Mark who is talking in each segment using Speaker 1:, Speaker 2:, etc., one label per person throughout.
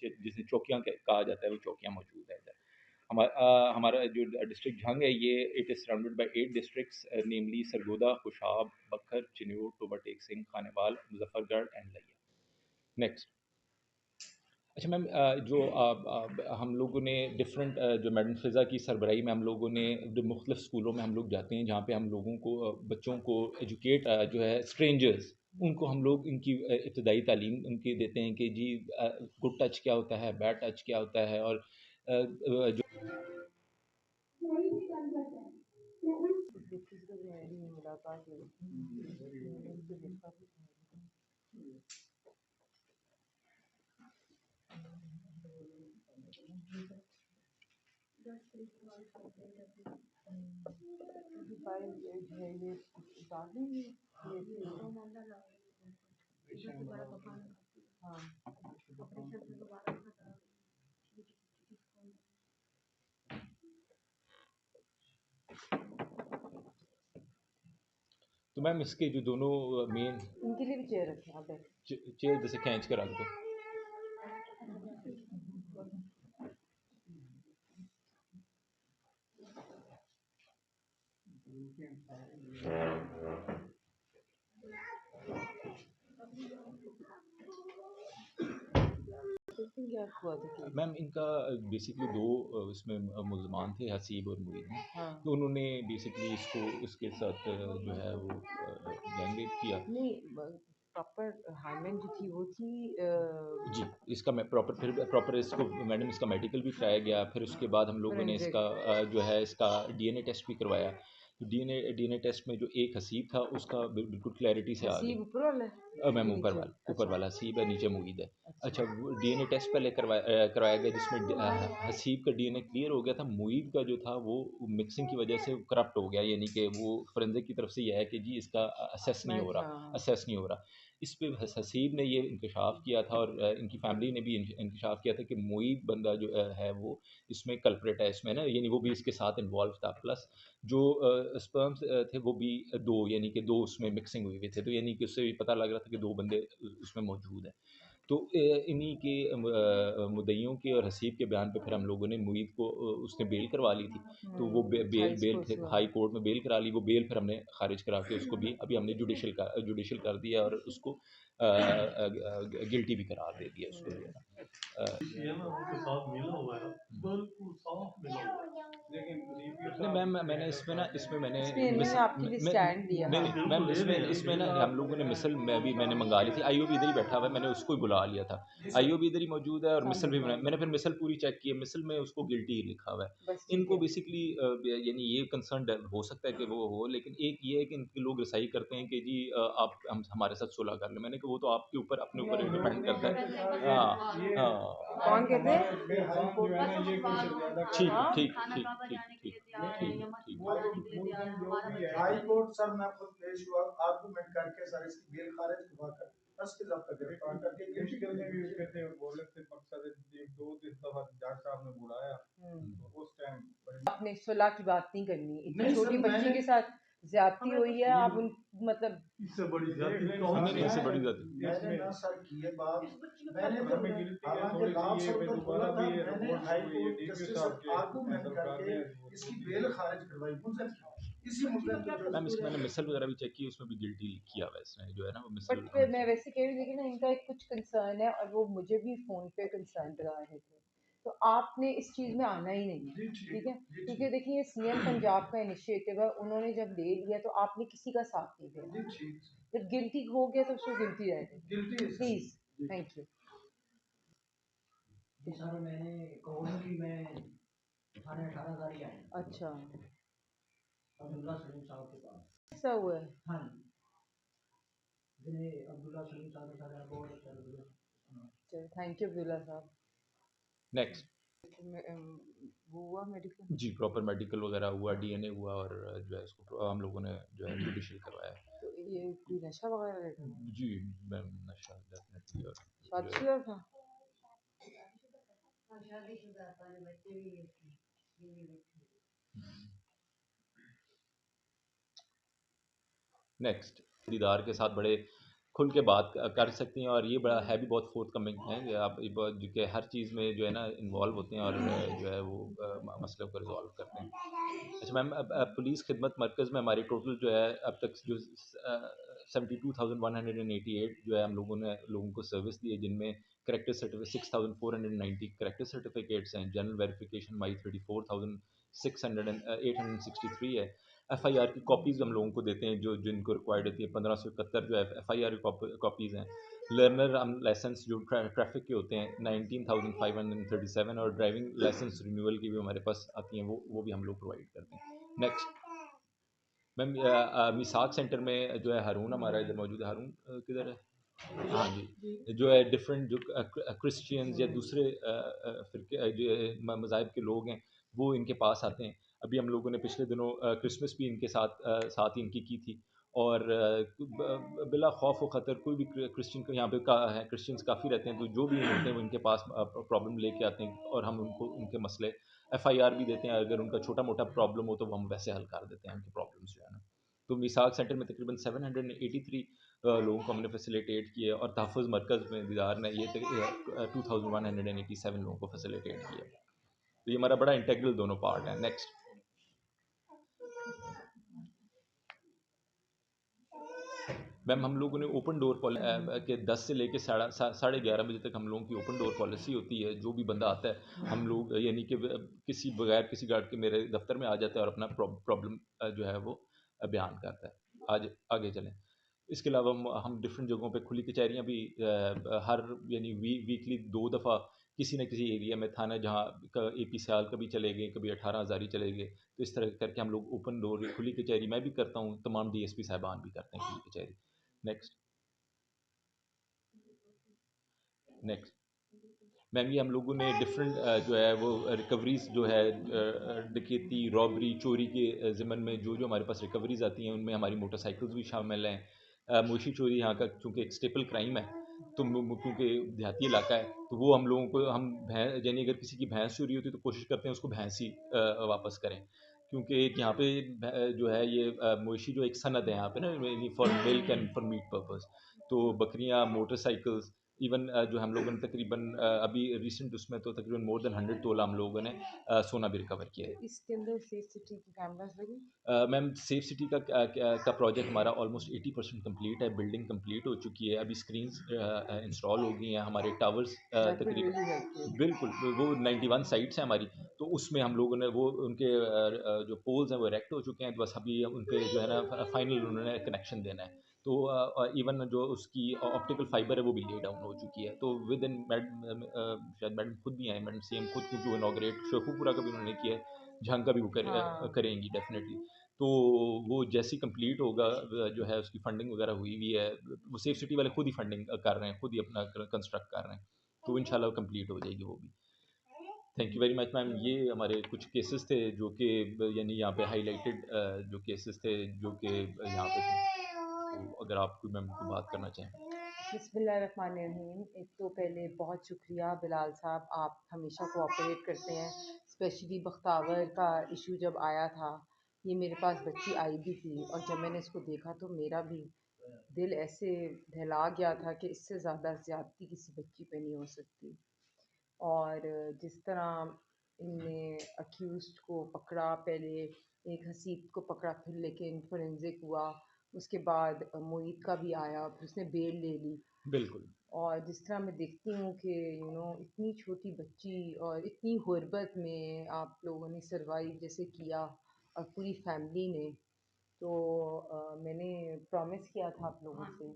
Speaker 1: जिसे चौकियाँ कहा जाता है, वो चौकियाँ मौजूद है इधर। हमारा जो डिस्ट्रिक्ट झंग है, ये it is surrounded by 8 districts, namely Sargodha, Khushab, Bhakkar, Chiniot, Toba Tek Singh, Khanewal, Muzaffargarh and Layyah. Next. अच्छा मैम, हम लोगों ने डिफरेंट जो मैडम फ़िज़ा की सरबराही में हम लोगों ने जो मुख्तलिफ़ स्कूलों में हम लोग जाते हैं, जहाँ पे हम लोगों को बच्चों को एजुकेट जो है स्ट्रेंजर्स, उनको हम लोग इनकी इब्तदाई तालीम उनकी देते हैं कि जी गुड टच क्या होता है, बैड टच क्या होता है, और जो
Speaker 2: किसी से मेरी मुलाकात हुई, उनसे देखा भी फाइव एज है ये डार्लिंग, ये हाँ
Speaker 1: तो मैम इसके जो दोनों मेन
Speaker 2: इनके लिए भी चेयर रखें आप बैठ।
Speaker 1: चेयर जैसे खींच कर रख दो।
Speaker 2: क्या हुआ था केस?
Speaker 1: मैम इनका बेसिकली दो इसमें मुल्ज़मान थे, हसीब और मुईद हैं।
Speaker 2: हाँ
Speaker 1: तो उन्होंने बेसिकली इसके साथ जो है वो गैंगरेप किया।
Speaker 2: नहीं, प्रॉपर हाइमन जो थी वो थी
Speaker 1: जी, इसका मैं प्रॉपर इसको मैडम इसका मेडिकल भी कराया गया। फिर उसके बाद हम लोगों ने
Speaker 2: फोरेंसिक।
Speaker 1: इसका जो है इसका डीएनए टेस्ट भी करवाया। तो डीएनए टेस्ट में जो एक हसीब था उसका बिल्कुल क्लैरिटी से आ
Speaker 2: हसीब
Speaker 1: गई।
Speaker 2: ऊपर वाला है
Speaker 1: मैम
Speaker 2: कि नीचे?
Speaker 1: ऊपर
Speaker 2: अच्छा
Speaker 1: वाला हसीब है, नीचे मुईद है।
Speaker 2: अच्छा
Speaker 1: अच्छा, वो डीएनए टेस्ट पहले करवाया गया, जिसमें हसीब का डीएनए क्लियर हो गया था। मुईद का जो था वो मिक्सिंग की वजह से करप्ट हो गया, यानी कि वो फोरेंसिक की तरफ से ये है कि जी इसका
Speaker 2: मैच, हाँ
Speaker 1: असेस नहीं हो रहा। इस पे हसीब ने ये इंकशाफ किया था, और इनकी फैमिली ने भी इंकशाफ किया था कि मुईद बंदा जो है वो इसमें कल्प्रेट है इसमें ना, यानी वो भी इसके साथ इन्वॉल्व था। प्लस जो स्पर्म्स थे वो भी दो, यानी कि दो उसमें मिक्सिंग हुए हुए थे, तो यानी कि उससे भी पता लग रहा था कि दो बंदे उसमें मौजूद हैं। तो इन्हीं के मुद्दइयों के और हसीब के बयान पे फिर हम लोगों ने मुईद को उसने बेल करवा ली थी। तो वो
Speaker 2: हाई
Speaker 1: बेल
Speaker 2: स्कूल
Speaker 1: फिर
Speaker 2: से
Speaker 1: हाई कोर्ट में बेल करा ली। वो बेल फिर हमने खारिज करा के उसको भी अभी हमने जुडिशल कर दिया, और उसको गिल्टी भी करार दे दिया उसको जो है ना। उसके साथ मिला हुआ है, बिल्कुल साफ मिला हुआ है। नहीं मैम, मैंने इसमें मैंने
Speaker 2: इसमें इन्होंने आपके लिए स्टैंड लिया।
Speaker 1: नहीं
Speaker 2: हाँ
Speaker 1: नहीं मैम, इसमें ना हम लोगों ने मिसल में भी मैंने मंगा ली थी। आईओ भी इधर ही बैठा हुआ है, मैंने उसको ही बुला लिया था। आईओ भी इधर ही मौजूद है, और मिसल भी मैंने फिर मिसल पूरी चेक की है। मिसल में उसको गिल्टी लिखा हुआ है।
Speaker 2: बस ठीक
Speaker 1: इनको
Speaker 2: है।
Speaker 1: बेसिकली यानी ये कंसर्न हो सकता है कि वो हो, लेकिन एक ये है कि इनके लोग रसाई करते हैं कि जी आप हमारे साथ सुलह कर लें। मैंने कहा वो तो आपके ऊपर अपने ऊपर डिपेंड करता है। हाँ हाँ,
Speaker 2: कौन कहते हैं?
Speaker 1: ठीक
Speaker 2: हाँ
Speaker 1: ठीक ठीक ठीक ठीक ठीक
Speaker 3: हाई कोर्ट सर मैं खुद पेश हुआ आर्गूमेंट करके सर इसकी बेल खारिज करवाकर उसके जब्त गिरफ्तार करके गिल्टी
Speaker 4: में भी कहते हैं बोले थे मकसद एक दो दिन दफा जज साहब ने बुलाया तो उस टाइम
Speaker 2: आपने सुलह की बात नहीं करनी, इतनी
Speaker 3: नहीं
Speaker 2: छोटी
Speaker 3: सर
Speaker 2: बच्ची
Speaker 3: मैंने
Speaker 2: के साथ ज्यादती हुई है, आप उन मतलब
Speaker 4: इससे बड़ी जाति
Speaker 1: नहीं नहीं, इससे बड़ी जाती
Speaker 3: मैंने ना सर की ये बात मैंने
Speaker 4: पर
Speaker 3: तो
Speaker 4: हमें गिल्टी है
Speaker 3: हालांकि
Speaker 4: थोड़ी सी
Speaker 3: लाभ
Speaker 4: ये
Speaker 3: सर
Speaker 4: पे
Speaker 3: उधर बोला
Speaker 4: दोबारा
Speaker 3: था
Speaker 4: भी ये
Speaker 3: मैंने
Speaker 4: रिपोर्ट
Speaker 3: हाई
Speaker 4: हुई है
Speaker 3: कोर्ट
Speaker 4: डीपीओ
Speaker 3: जस्टिस
Speaker 4: साहब के
Speaker 3: आर्गूमेंट
Speaker 4: मतलब
Speaker 3: करके इसकी बेल खारिज करवाई मुल्जम की इसी मुल्जम की जो
Speaker 1: मैम, इसमें मैंने मिसल वगैरह भी चेक की, उसमें भी गिल्टी किया हुआ है इसने जो है ना, वो मिसल
Speaker 2: बट
Speaker 1: हमने
Speaker 2: मैं
Speaker 1: चेक।
Speaker 2: वैसे कह रही हूँ, लेकिन इनका एक कुछ कंसर्न है, और वो मुझे भी फोन पे कंसर्न लगा रहे थे, तो आपने इस चीज में आना ही नहीं,
Speaker 3: जी
Speaker 2: ठीक है?
Speaker 3: जी
Speaker 2: क्योंकि
Speaker 3: ठीक
Speaker 2: देखिए ये सीएम पंजाब का इनिशिएटिव है, उन्होंने जब ले लिया तो आपने किसी का साथ नहीं दिया।
Speaker 3: जी ठीक
Speaker 2: जब गिल्टी हो गया तो उसको गिल्टी रह गई।
Speaker 3: गिल्टी है सर
Speaker 2: प्लीज,
Speaker 3: जी
Speaker 2: थैंक यू।
Speaker 5: जी सर मैंने कहा कि मैं 18.5 साल की है
Speaker 2: अच्छा,
Speaker 5: अब्दुल्ला सलीम साहब के पास।
Speaker 2: ऐसा हुआ है?
Speaker 5: हाँ जी अब्दुल्ला सलीम साहब के साथ बहुत अच्छा लगा।
Speaker 2: चलो थैंक यू अब्दुल्ला साहब।
Speaker 1: नेक्स्ट।
Speaker 2: वो हुआ मेडिकल?
Speaker 1: जी, प्रॉपर मेडिकल वगैरह हुआ, डीएनए हुआ, और जो है इसको हम लोगों ने जो है जुडिशल करवाया।
Speaker 2: तो ये कोई नशा वगैरह लेता था?
Speaker 1: जी मैम, नशा डेफिनेटली, और जो है
Speaker 2: शादीशुदा था?
Speaker 1: नेक्स्ट दीदार के साथ बड़े खुल के बात कर सकती हैं, और ये बड़ा है भी बहुत फोर्थ-कमिंग है कि आप जो कि हर चीज़ में जो है ना इन्वॉल्व होते हैं और जो है वो मसलों को रिज़ॉल्व करते हैं। अच्छा मैम, अब पुलिस खिदमत मरकज़ में हमारी टोटल जो है अब तक जो 72,188 जो है हम लोगों को सर्विस दी है, जिनमें करैक्टर सर्टिफिकेट 6,490 करैक्टर सर्टिफिकेट्स हैं, जनरल वेरिफिकेशन हमारी 34,863 है। एफआईआर की कॉपीज़ हम लोगों को देते हैं जो जिनको रिक्वायर्ड होती है, 1571 जो एफआईआर की कॉपीज़ हैं। लर्नर हम लाइसेंस जो ट्रैफिक के होते हैं 19,537, और ड्राइविंग लाइसेंस रिन्यूअल की भी हमारे पास आती हैं, वो भी हम लोग प्रोवाइड करते हैं। नेक्स्ट मैम, मिसाक सेंटर में जो है हारून हमारा इधर मौजूद है। हारून किधर है? हाँ जी, जो है डिफरेंट जो क्रिश्चियंस या दूसरे फ़िरके जो मज़ाहिब के लोग हैं, वो इनके पास आते हैं। अभी हम लोगों ने पिछले दिनों क्रिसमस भी इनके साथ ही इनकी की थी, और बिला खौफ व ख़तर कोई भी क्रिश्चियन को यहाँ पे का है, क्रिश्चियंस काफ़ी रहते हैं, तो जो भी होते हैं वो इनके पास प्रॉब्लम लेके आते हैं, और हम उनके मसले एफआईआर भी देते हैं। अगर उनका छोटा-मोटा प्रॉब्लम हो तो वो हम वैसे हल कर देते हैं उनके प्रॉब्लम्स जो है ना। तो मिसाक सेंटर में तकरीबन 783 लोगों को हमने फैसिलिटेट किया, और तहफ़्फ़ुज़ मरकज़ में दीदार ने ये 2187 लोगों को फैसिलिटेट किया। तो ये हमारा बड़ा इंटीग्रल दोनों पार्ट है। नेक्स्ट मैम, हम लोगों ने ओपन डोर के 10 से लेके साढ़े 11 बजे तक हम लोगों की ओपन डोर पॉलिसी होती है। जो भी बंदा आता है हम लोग यानी कि किसी बगैर किसी गार्ड के मेरे दफ्तर में आ जाता है और अपना प्रॉब्लम जो है वो बयान करता है। आज आगे चलें। इसके अलावा हम डिफरेंट जगहों पे खुली कचहरियाँ भी हर यानी वीकली 2 दफ़ा किसी न किसी एरिया में थाना जहाँ एपी सियाल कभी चले गए, कभी 18 हज़ारी चले गए, तो इस तरह करके हम लोग ओपन डोर खुली कचहरी मैं भी करता हूँ, तमाम डीएसपी साहिबान भी करते हैं खुली कचहरी। नेक्स्ट नेक्स्ट मैम, ये हम लोगों ने डिफरेंट जो है वो रिकवरीज जो है डकैती, रॉबरी, चोरी के ज़िमन में जो हमारे पास रिकवरीज आती हैं उनमें हमारी मोटरसाइकिल्स भी शामिल हैं। मोशी चोरी यहाँ का चूँकि एक स्टेपल क्राइम है, तो क्योंकि देहाती इलाका है, तो वो हम लोगों को हम भैं यानी अगर किसी की भैंस चोरी होती है तो कोशिश करते हैं उसको भैंस ही वापस करें, क्योंकि एक यहाँ पे जो है ये मवेशी जो एक सनद है यहाँ पे ना, for milk and for meet purpose. तो बकरियाँ, मोटरसाइकिल्स, इवन जो हम लोगों ने तकरीबन अभी रिसेंट उसमें तो तकरीबन मोर देन 100 तोला हम लोगों ने सोना भी रिकवर किया है।
Speaker 2: तो इसके अंदर सेफ सिटी के कैमरास लगे?
Speaker 1: मैम, सेफ सिटी का प्रोजेक्ट हमारा ऑलमोस्ट 80% कंप्लीट है, बिल्डिंग कंप्लीट हो चुकी है, अभी स्क्रीन्स इंस्टॉल हो गई हैं, हमारे टावर्स
Speaker 2: दैट विल रियली
Speaker 1: तकरीबन
Speaker 2: हेल्प यू।
Speaker 1: बिल्कुल वो 91 साइट्स हैं हमारी, तो उसमें हम लोगों ने वो उनके जो पोल्स हैं वो इरेक्ट हो चुके हैं, तो बस अभी उन पे जो है ना फाइनल उन्होंने कनेक्शन देना है। तो इवन जो उसकी ऑप्टिकल फाइबर है वो भी ले डाउन हो चुकी है, तो विद इन शायद मैडम खुद भी आए, मैडम सीएम खुद, क्योंकि वो इनॉग्रेट शेखुपुरा का भी उन्होंने किया है, झांग का भी वो
Speaker 2: हाँ।
Speaker 1: करेंगी डेफिनेटली। तो वो जैसे ही कंप्लीट होगा जो है उसकी फंडिंग वगैरह हुई हुई है, वो सेफ सिटी वाले खुद ही फंडिंग कर रहे हैं, खुद ही अपना कंस्ट्रक्ट कर रहे हैं, तो इंशाल्लाह कंप्लीट हो जाएगी वो भी। Thank you very much ma'am. ये हमारे कुछ केसेस थे जो कि यानी यहाँ पे हाईलाइटेड जो केसेस थे जो कि यहाँ पे थे, तो अगर आप कोई मैम को बात करना चाहें।
Speaker 2: बिस्मिल्लाहिर्रहमानिर्रहीम। एक तो पहले बहुत शुक्रिया बिलाल साहब, आप हमेशा कोऑपरेट करते हैं। स्पेशली बख्तावर का इशू जब आया था, ये मेरे पास बच्ची आई भी थी, और जब मैंने इसको देखा तो मेरा भी दिल ऐसे दहला गया था कि इससे ज़्यादा ज़्यादती किसी बच्ची पे नहीं हो सकती। और जिस तरह इनने अक्यूज़्ड को पकड़ा, पहले एक हसीब को पकड़ा, फिर लेकिन फोरेंसिक हुआ, उसके बाद मोईद का भी आया, फिर उसने बेल ले ली।
Speaker 1: बिल्कुल
Speaker 2: और जिस तरह मैं देखती हूँ कि इतनी छोटी बच्ची और इतनी गुर्बत में आप लोगों ने सरवाइव जैसे किया, और पूरी फैमिली ने, तो मैंने प्रॉमिस किया था आप लोगों से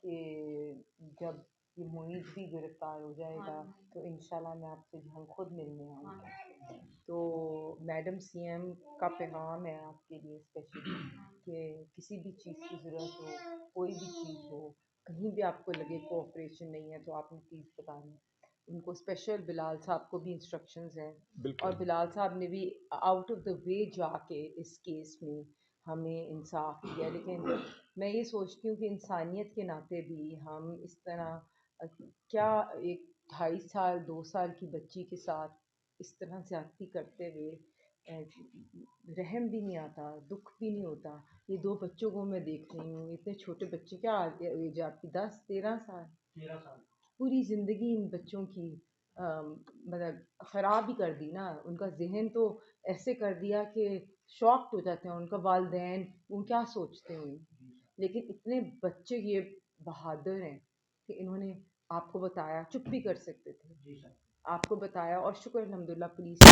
Speaker 2: कि जब ये मुईद भी गिरफ्तार हो जाएगा तो इंशाल्लाह मैं आपसे हम खुद मिलने आऊँगी। तो मैडम सीएम का पैगाम है आपके लिए स्पेशली कि किसी भी चीज़ की ज़रूरत हो, कोई भी चीज़ हो, कहीं भी आपको लगे कोऑपरेशन नहीं है तो आपने प्लीज़ बताना। उनको स्पेशल बिलाल साहब को भी इंस्ट्रक्शंस हैं,
Speaker 1: बिल्कुल
Speaker 2: और बिलाल साहब ने भी आउट ऑफ द वे जाके इस केस में हमें इंसाफ दिया। लेकिन मैं ये सोचती हूँ कि इंसानियत के नाते भी हम इस तरह क्या एक 2.5 साल 2 साल की बच्ची के साथ इस तरह ज़्यादती करते हुए रहम भी नहीं आता, दुख भी नहीं होता। ये 2 बच्चों को मैं देख रही हूँ, इतने छोटे बच्चे, क्या एज है आपकी? 10-13 साल।
Speaker 5: 13 साल।
Speaker 2: पूरी ज़िंदगी इन बच्चों की मतलब ख़राब ही कर दी ना। उनका ज़हन तो ऐसे कर दिया कि शॉक्ड हो जाते हैं उनका वालिदैन, वो क्या सोचते होंगे। लेकिन इतने बच्चे ये बहादुर हैं कि इन्होंने आपको बताया, चुप भी कर सकते थे।
Speaker 5: जी सर।
Speaker 2: आपको बताया और शुक्र अल्हम्दुलिल्लाह पुलिस ने